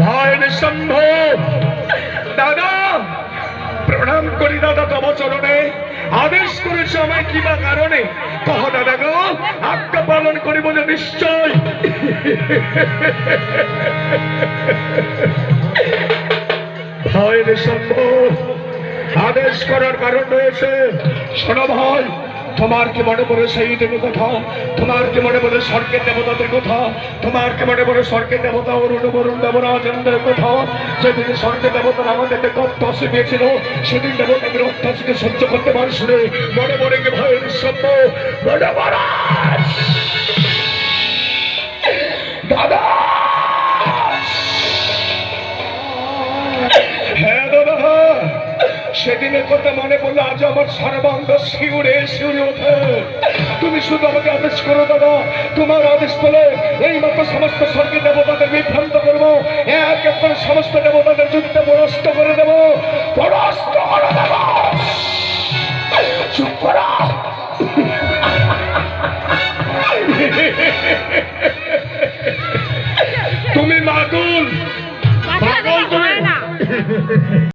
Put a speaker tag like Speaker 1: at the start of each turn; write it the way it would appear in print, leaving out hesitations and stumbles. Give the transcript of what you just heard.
Speaker 1: ভাই নিঃসম্ভব দাদা, প্রণাম করি দাদা তব চরণে। আদেশ করেছ আমায় কিবা কারণে, কহ দাদা গো, আজ্ঞা পালন করিব যে নিশ্চয়। ভাই নিঃসম্ভব, আদেশ করার কারণ রয়েছে। শোনো ভাই, তোমার কি মনে পড়ে সেই দিনের কথা? তোমার কি মনে পড়ে স্বর্গের দেবতাদের কথা? তোমার কি মনে পড়ে স্বর্গের দেবতা অরুণ বরুণ দেবরাজেন্দ্রের কথা? যেদিন স্বর্গের দেবতারা আমাদেরকে অত্যাচার দিয়েছিল, সেদিন দেবতাদের অত্যাচারকে সহ্য করতে পারছ না। মনে পড়ে কি ভয় নিঃসম্ভ? মনে পড়ে দাদা? হ্যাঁ দাদা, সেদিনের কথা মনে পড়লে আজ আমার সর্বাঙ্গ শিউরে শিউরে ওঠে। তুমি শুধু আমাকে আদেশ করো দাদা, তোমার আদেশ পেলে এই মতো সমস্ত স্বর্গীয় দেবতাদের বিভ্রান্ত করবো, এক এক করে সমস্ত দেবতাদের যুদ্ধে পরাস্ত করে দেবো। পরাস্ত করে দেবো।